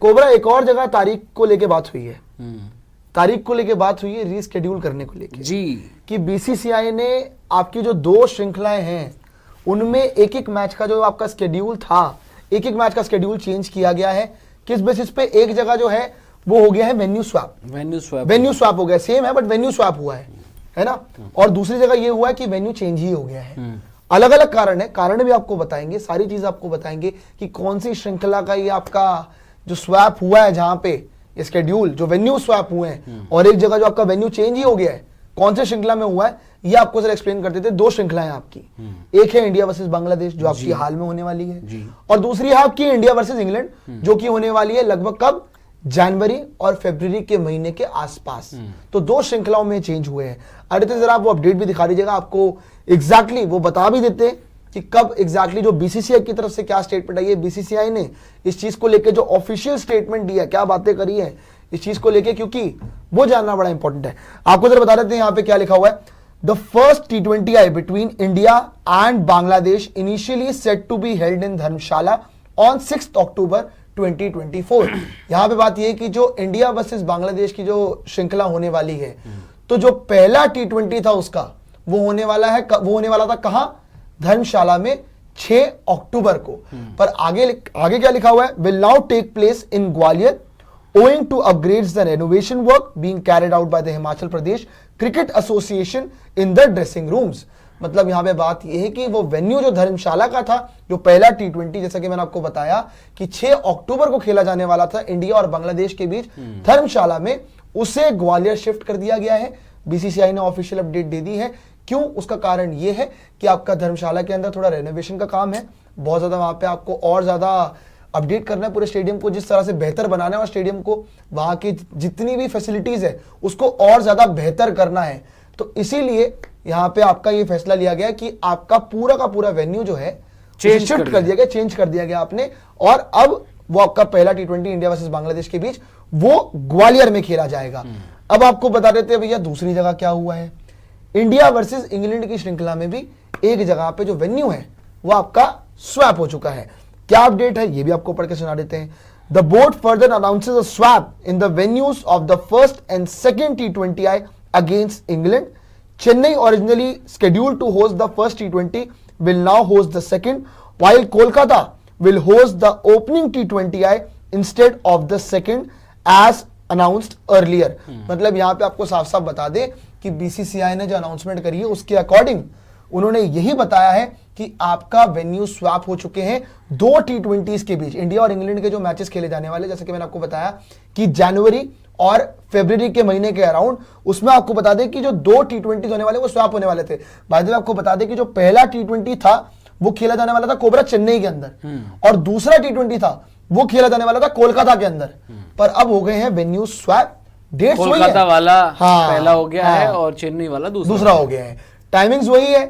Cobra एक और जगह तारीख को लेके बात हुई है, तारीख को लेके बात हुई है रीस्केड्यूल करने को लेके जी, कि बीसीसीआई ने आपकी जो 2 श्रृंखलाएं हैं उनमें एक एक मैच का जो आपका स्केड्यूल था, एक एक मैच का स्केड्यूल चेंज किया गया है। किस बेसिस पे? एक जगह जो है वो हो गया है वेन्यू स्वैप हो गया, सेम है बट वेन्यू स्वैप हुआ है ना। और दूसरी जगह ये हुआ है कि वेन्यू चेंज ही हो गया है। अलग अलग कारण है, कारण भी आपको बताएंगे, सारी चीज आपको बताएंगे कि कौन सी श्रृंखला का ये आपका जो स्वैप हुआ है, जहां पे स्केड्यूल जो वेन्यू स्वैप हुए हैं और एक जगह जो आपका वेन्यू चेंज ही हो गया है, कौन से श्रृंखला में हुआ है ये आपको सर एक्सप्लेन करते थे। 2 श्रृंखलाएं आपकी, एक है इंडिया वर्सेस बांग्लादेश जो आपकी हाल में होने वाली है, और दूसरी है आपकी इंडिया वर्सेस इंग्लैंड जो कि होने वाली है लगभग कब? जनवरी और फरवरी के महीने के आसपास। तो 2 श्रृंखलाओं में चेंज हुए हैं। आदित्य जरा आप वो अपडेट भी दिखा दीजिएगा, आपको एग्जैक्टली वो बता भी देते कि कब एग्जैक्टली जो बीसीसीआई की तरफ से क्या स्टेटमेंट आई है, बीसीसीआई ने इस चीज को लेकर जो ऑफिशियल स्टेटमेंट दिया, क्या बातें करी है इस चीज को लेके, क्योंकि वो जानना बड़ा इंपॉर्टेंट है। आपको जरा बता देते हैं यहाँ पे क्या लिखा हुआ है। The first T20I between India and Bangladesh initially set to be held in Dharamshala on 6 October 2024। यहां पे बात यह कि जो इंडिया वर्सेस बांग्लादेश की जो श्रृंखला होने वाली है, तो जो पहला T20 था उसका वो होने वाला था कहां? धर्मशाला में 6 अक्टूबर को। पर आगे क्या लिखा हुआ है? Will now take place in Gwalior owing to upgrades the renovation work being carried out by the Himachal Pradesh Cricket Association in the dressing rooms। मतलब यहां पे बात यह है कि वो वेन्यू जो धर्मशाला का था, जो पहला T20 जैसा कि मैंने आपको बताया कि 6 अक्टूबर को खेला जाने वाला था इंडिया और बांग्लादेश के बीच धर्मशाला में, उसे ग्वालियर शिफ्ट कर दिया गया है। बीसीसीआई ने ऑफिशियल अपडेट दे दी है। क्यों? उसका कारण यह है कि आपका धर्मशाला के अंदर थोड़ा रेनोवेशन का काम है, बहुत ज्यादा वहां पे आपको और ज्यादा अपडेट करना है पूरे स्टेडियम को, जिस तरह से बेहतर बनाना है और स्टेडियम को, वहां की जितनी भी फैसिलिटीज है उसको और ज्यादा बेहतर करना है। तो इसीलिए यहां पे आपका ये फैसला लिया गया कि आपका पूरा का पूरा वेन्यू जो है चेंज कर दिया गया आपने, और अब वो आपका पहला T20 इंडिया वर्सेस बांग्लादेश के बीच वो ग्वालियर में खेला जाएगा। अब आपको बता देते हैं भैया दूसरी जगह क्या हुआ है। इंडिया वर्सेस इंग्लैंड की श्रृंखला में भी एक जगह पे जो वेन्यू है वो आपका स्वैप हो चुका है। क्या अपडेट है ये भी आपको पढ़ के सुना देते हैं। The board further announces a swap in the venues of the first and second T20I against England. Chennai originally scheduled to host the first T20 will now host the second, while Kolkata will host the opening T20I instead of the second as announced earlier। मतलब यहां पे आपको साफ साफ बता दे कि BCCI ने जो अनाउंसमेंट करी है उसके अकॉर्डिंग उन्होंने यही बताया है कि आपका वेन्यू स्वैप हो चुके हैं 2 T20s के बीच। इंडिया और इंग्लैंड के जो मैचेस खेले जाने वाले, जैसे कि मैंने आपको बताया कि जनवरी और फरवरी के महीने के अराउंड, उसमें आपको बता दें कि जो 2 T20s होने वाले वो स्वैप होने वाले थे। बाय द वे आपको बता दें कि जो पहला T20 था वो खेला जाने वाला था कोबरा चेन्नई के अंदर, और दूसरा T20 था वो खेला जाने वाला था कोलकाता के अंदर। पर अब हो गए हैं वेन्यू स्वैप, डेट्स वही है, कोलकाता वाला पहला हो गया है और चेन्नई वाला दूसरा हो गया है। टाइमिंग्स वही है,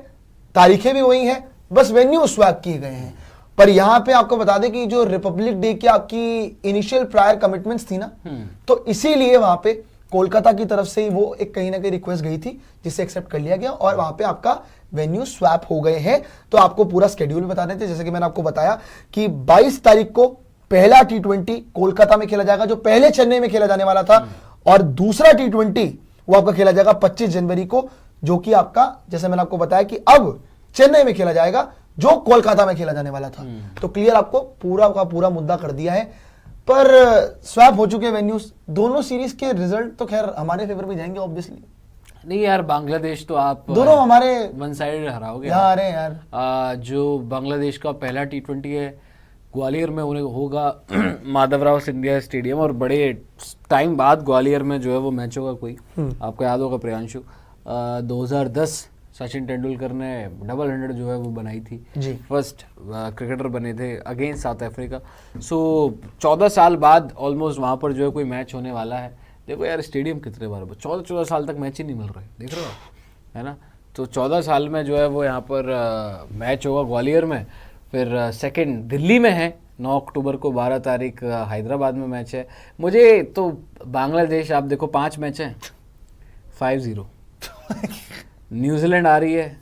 तारीखें भी वही हैं, बस वेन्यू स्वैप किए गए हैं। पर यहां पे आपको बता दें कि जो रिपब्लिक डे की आपकी इनिशियल प्रायर कमिटमेंट्स थी ना, तो इसीलिए वहां पे कोलकाता की तरफ से वो एक कहीं ना कहीं रिक्वेस्ट गई थी जिसे एक्सेप्ट कर लिया गया और वहां पे आपका वेन्यू स्वैप हो गए हैं। तो आपको पूरा स्केड्यूल बता देते हैं, जैसे कि मैंने आपको बताया कि 22 तारीख को पहला T20 कोलकाता में खेला जाएगा जो पहले चेन्नई में खेला जाने वाला था, और दूसरा T20 वो आपका खेला जाएगा 25 जनवरी को, जो कि आपका जैसे मैंने आपको बताया कि अब चेन्नई में खेला जाएगा जो कोलकाता में खेला जाने वाला था। तो क्लियर आपको पूरा का पूरा मुद्दा कर दिया है। पर स्वैप हो चुके वेन्यूज, दोनों सीरीज के रिजल्ट तो खैर हमारे फेवर में जाएंगे ऑब्वियसली। नहीं यार, बांग्लादेश तो आप दोनों हमारे वन साइड हराओगे यार। जो बांग्लादेश का पहला T20 है ग्वालियर में होगा माधवराव सिंधिया स्टेडियम, और बड़े टाइम बाद ग्वालियर में जो है वो मैच होगा। कोई आपको याद होगा प्रियांशु, 2010 सचिन तेंदुलकर ने 100 जो है वो बनाई थी जी, फर्स्ट क्रिकेटर बने थे अगेंस्ट साउथ अफ्रीका। सो 14 साल बाद ऑलमोस्ट वहाँ पर जो है कोई मैच होने वाला है। देखो यार स्टेडियम कितने बार 14 साल तक मैच ही नहीं मिल रहे, देख रहे हो, है ना। तो 14 साल में जो है वो यहाँ पर मैच होगा ग्वालियर में। फिर सेकंड दिल्ली में है 9 अक्टूबर को, 12 तारीख हैदराबाद में मैच है। मुझे तो बांग्लादेश, आप देखो 5 मैच हैं, 5-0 न्यूजीलैंड आ रही है,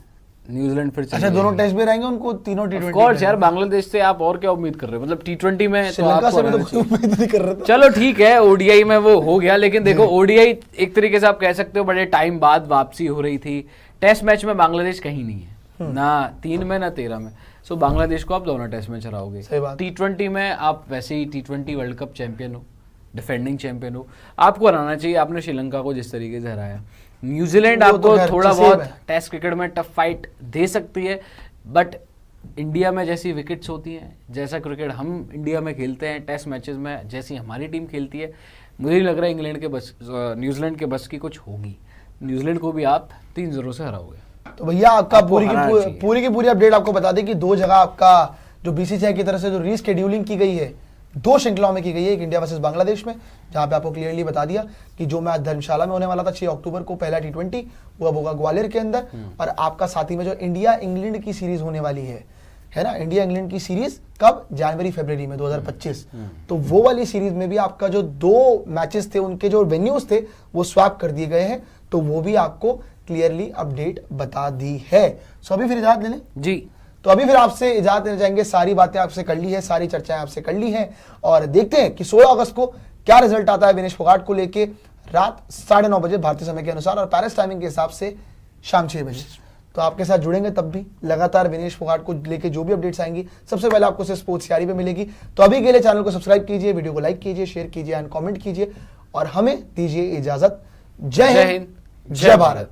न्यूजीलैंड फिर अच्छा, दोनों टेस्ट भी रहेंगे उनको, तीनों ऑफ T20 कोर्स यार, बांग्लादेश से आप और क्या उम्मीद कर रहे हो? मतलब T20 में तो श्रीलंका आपको से भी तो हराना कोई चाहिए। उम्मीद नहीं कर रहा था। चलो ठीक है, ओडीआई में वो हो गया, लेकिन देखो ओडीआई एक तरीके से आप कह सकते हो बड़े टाइम बाद वापसी हो रही थी। टेस्ट मैच में बांग्लादेश कहीं नहीं है, ना 3 में ना 13 में। सो बांग्लादेश को आप दोनों टेस्ट मैच हराओगे। सही बात। T20 में आप वैसे ही T20 वर्ल्ड कप चैंपियन हो, डिफेंडिंग चैंपियन हो, आपको हराना चाहिए। आपने श्रीलंका को जिस तरीके से हराया, न्यूजीलैंड वो तो आपको खैर थोड़ा नसीब बहुत है। टेस्ट क्रिकेट में टफ फाइट दे सकती है, बट इंडिया में जैसी विकेट्स होती हैं, जैसा क्रिकेट हम इंडिया में खेलते हैं टेस्ट मैचेस में, जैसी हमारी टीम खेलती है, मुझे नहीं लग रहा है इंग्लैंड के बस, न्यूजीलैंड के बस की कुछ होगी। न्यूजीलैंड को भी आप 3-0 से हराओगे। तो भैया आपका आपको पूरी हराना की चाहिए। पूरी की पूरी अपडेट आपको बता दें कि 2 जगह आपका जो बीसीसीआई की तरफ से जो रीस्केड्यूलिंग की गई है 2 श्रृंखलाओं में की गई है। एक इंडिया वर्सेस बांग्लादेश में, जहां पे आपको क्लियरली बता दिया कि जो मैच धर्मशाला में होने वाला था 6 अक्टूबर को पहला T20, वो अब होगा ग्वालियर के अंदर। और आपका साथ ही में जो इंडिया इंग्लैंड की सीरीज होने वाली है ना, इंडिया इंग्लैंड की सीरीज कब, जनवरी-फरवरी में 2025। तो वो वाली सीरीज में भी आपका जो 2 मैचेस थे, उनके जो वेन्यूज थे वो स्वैप कर दिए गए हैं। तो वो भी आपको क्लियरली अपडेट बता दी है। सो अभी फिर इजाजत ले लें जी, तो अभी फिर आपसे इजाजत लेने जाएंगे। सारी बातें आपसे कर ली है, सारी चर्चाएं आपसे कर ली हैं, और देखते हैं कि 16 अगस्त को क्या रिजल्ट आता है विनेश फोगाट को लेके, रात 9:30 बजे भारतीय समय के अनुसार, और पेरिस टाइमिंग के हिसाब से शाम 6 बजे। तो आपके साथ जुड़ेंगे तब भी लगातार विनेश फोगाट को लेके जो भी अपडेट्स आएंगी सबसे पहले आपको सिर्फ स्पोर्ट्स यारी पे मिलेगी। तो अभी के लिए चैनल को सब्सक्राइब कीजिए, वीडियो को लाइक कीजिए, शेयर कीजिए एंड कमेंट कीजिए, और हमें दीजिए इजाजत। जय हिंद, जय भारत।